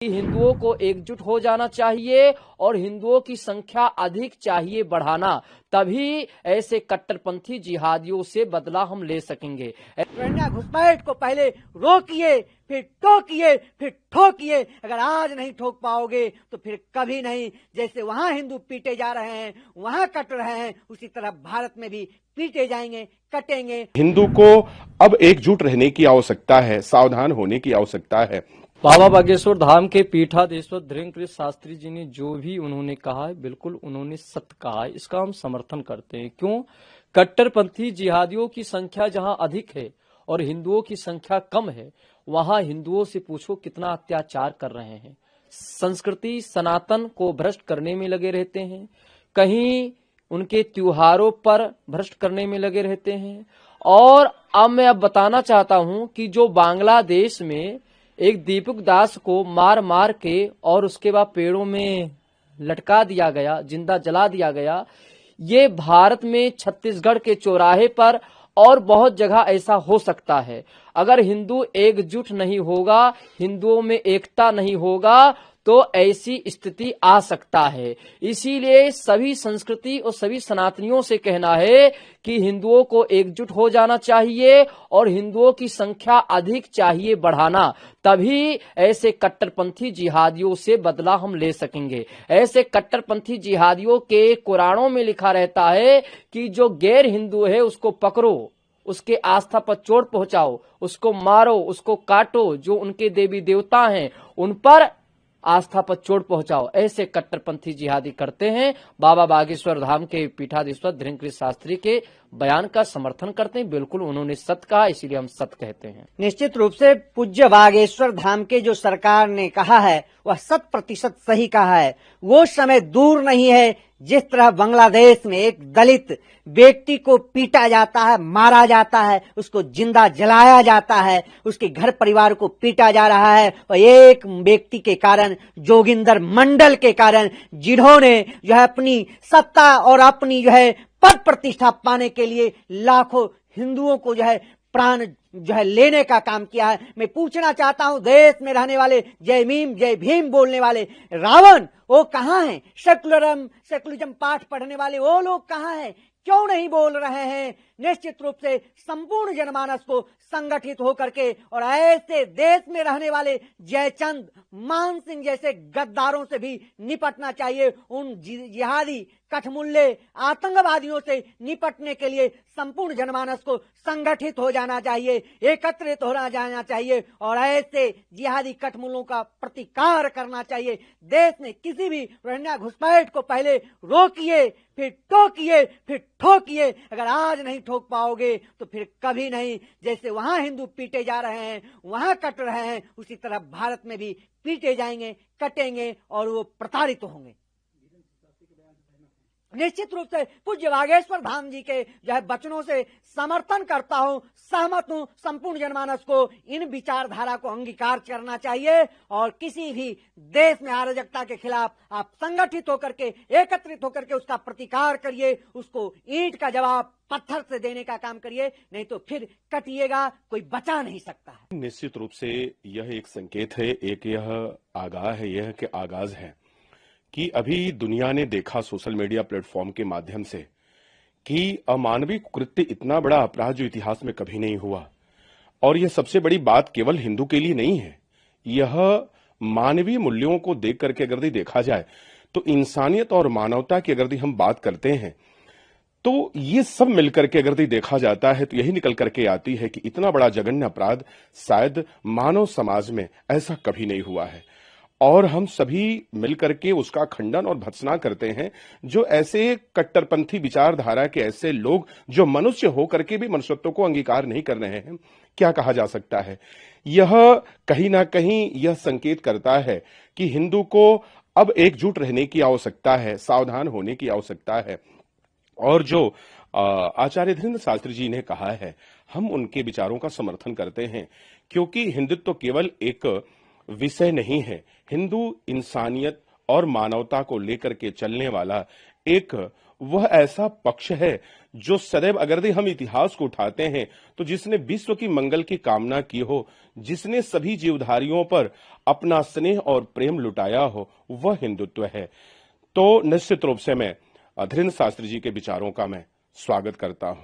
हिंदुओं को एकजुट हो जाना चाहिए और हिंदुओं की संख्या अधिक चाहिए बढ़ाना, तभी ऐसे कट्टरपंथी जिहादियों से बदला हम ले सकेंगे। घुसपैठ को पहले रोकिए, फिर टोकिए, फिर ठोकिए। अगर आज नहीं ठोक पाओगे तो फिर कभी नहीं। जैसे वहां हिंदू पीटे जा रहे हैं, वहां कट रहे हैं, उसी तरह भारत में भी पीटे जाएंगे, कटेंगे। हिंदू को अब एकजुट रहने की आवश्यकता है, सावधान होने की आवश्यकता है। बाबा बागेश्वर धाम के पीठाधीश्वर धीरेन्द्र शास्त्री जी ने जो भी उन्होंने कहा है, बिल्कुल उन्होंने सत्य कहा है। इसका हम समर्थन करते हैं। क्यों? कट्टरपंथी जिहादियों की संख्या जहां अधिक है और हिंदुओं की संख्या कम है, वहां हिंदुओं से पूछो कितना अत्याचार कर रहे हैं। संस्कृति सनातन को भ्रष्ट करने में लगे रहते हैं, कहीं उनके त्योहारों पर भ्रष्ट करने में लगे रहते हैं। और अब मैं बताना चाहता हूं कि जो बांग्लादेश में एक दीपक दास को मार मार के और उसके बाद पेड़ों में लटका दिया गया, जिंदा जला दिया गया, ये भारत में छत्तीसगढ़ के चौराहे पर और बहुत जगह ऐसा हो सकता है। अगर हिंदू एकजुट नहीं होगा, हिंदुओं में एकता नहीं होगा, तो ऐसी स्थिति आ सकता है। इसीलिए सभी संस्कृति और सभी सनातनियों से कहना है कि हिंदुओं को एकजुट हो जाना चाहिए और हिंदुओं की संख्या अधिक चाहिए बढ़ाना, तभी ऐसे कट्टरपंथी जिहादियों से बदला हम ले सकेंगे। ऐसे कट्टरपंथी जिहादियों के कुरानों में लिखा रहता है कि जो गैर हिंदू है उसको पकड़ो, उसके आस्था पर चोट पहुंचाओ, उसको मारो, उसको काटो। जो उनके देवी देवता हैं उन पर आस्था पर चोट पहुंचाओ। ऐसे कट्टरपंथी जिहादी करते हैं। बाबा बागेश्वर धाम के पीठाधीश्वर धीरेन्द्र शास्त्री के बयान का समर्थन करते हैं। बिल्कुल उन्होंने सत्य कहा, इसीलिए हम सत्य कहते हैं। निश्चित रूप से पूज्य बागेश्वर धाम के जो सरकार ने कहा है वह 100% सही कहा है। वो समय दूर नहीं है जिस तरह बांग्लादेश में एक दलित व्यक्ति को पीटा जाता है, मारा जाता है, उसको जिंदा जलाया जाता है, उसके घर परिवार को पीटा जा रहा है। और एक व्यक्ति के कारण, जोगिंदर मंडल के कारण, जिन्होंने जो है अपनी सत्ता और अपनी जो है पद प्रतिष्ठा पाने के लिए लाखों हिंदुओं को जो है प्राण जो है लेने का काम किया है। मैं पूछना चाहता हूं, देश में रहने वाले जय भीम बोलने वाले रावण वो कहां हैं? सेकुलरिज्म पाठ पढ़ने वाले वो लोग कहां हैं? क्यों नहीं बोल रहे हैं? निश्चित रूप से संपूर्ण जनमानस को संगठित होकर के और ऐसे देश में रहने वाले जयचंद मान सिंह जैसे गद्दारों से भी निपटना चाहिए। उन जिहादी कठमुल्ले आतंकवादियों से निपटने के लिए संपूर्ण जनमानस को संगठित हो जाना चाहिए, एकत्रित हो जाना चाहिए और ऐसे जिहादी कठमुल्लों का प्रतिकार करना चाहिए। देश में किसी भी रोहिंग्या घुसपैठ को पहले रोकिए, फिर टोकिए, फिर ठोकिए। अगर आज नहीं ठोक पाओगे तो फिर कभी नहीं। जैसे वहां हिंदू पीटे जा रहे हैं, वहां कट रहे हैं, उसी तरह भारत में भी पीटे जाएंगे, कटेंगे और वो प्रताड़ित होंगे। निश्चित रूप से पूज्य बागेश्वर धाम जी के जो है वचनों से समर्थन करता हूं, सहमत हूं। संपूर्ण जनमानस को इन विचारधारा को अंगीकार करना चाहिए और किसी भी देश में अराजकता के खिलाफ आप संगठित होकर के, एकत्रित होकर के उसका प्रतिकार करिए, उसको ईंट का जवाब पत्थर से देने का काम करिए, नहीं तो फिर कटिएगा, कोई बचा नहीं सकता है। निश्चित रूप से यह एक संकेत है, एक यह आगाह है, यह कि आगाज है कि अभी दुनिया ने देखा सोशल मीडिया प्लेटफॉर्म के माध्यम से कि अमानवीय कृत्य, इतना बड़ा अपराध जो इतिहास में कभी नहीं हुआ। और यह सबसे बड़ी बात केवल हिंदू के लिए नहीं है, यह मानवीय मूल्यों को देख करके अगर देखा जाए तो इंसानियत और मानवता की अगर हम बात करते हैं तो ये सब मिलकर के अगर देखा जाता है तो यही निकल करके आती है कि इतना बड़ा जघन्य अपराध शायद मानव समाज में ऐसा कभी नहीं हुआ है। और हम सभी मिलकर के उसका खंडन और भर्त्सना करते हैं, जो ऐसे कट्टरपंथी विचारधारा के ऐसे लोग जो मनुष्य होकर के भी मनुष्यत्व को अंगीकार नहीं कर रहे हैं। क्या कहा जा सकता है? यह कहीं ना कहीं यह संकेत करता है कि हिंदू को अब एकजुट रहने की आवश्यकता है, सावधान होने की आवश्यकता है। और जो आचार्य धीरेन्द्र शास्त्री जी ने कहा है, हम उनके विचारों का समर्थन करते हैं, क्योंकि हिंदुत्व केवल एक विषय नहीं है। हिंदू इंसानियत और मानवता को लेकर के चलने वाला एक वह ऐसा पक्ष है जो सदैव, अगर हम इतिहास को उठाते हैं तो जिसने विश्व की मंगल की कामना की हो, जिसने सभी जीवधारियों पर अपना स्नेह और प्रेम लुटाया हो, वह हिंदुत्व है। तो निश्चित रूप से मैं धीरेन्द्र शास्त्री जी के विचारों का मैं स्वागत करता हूं।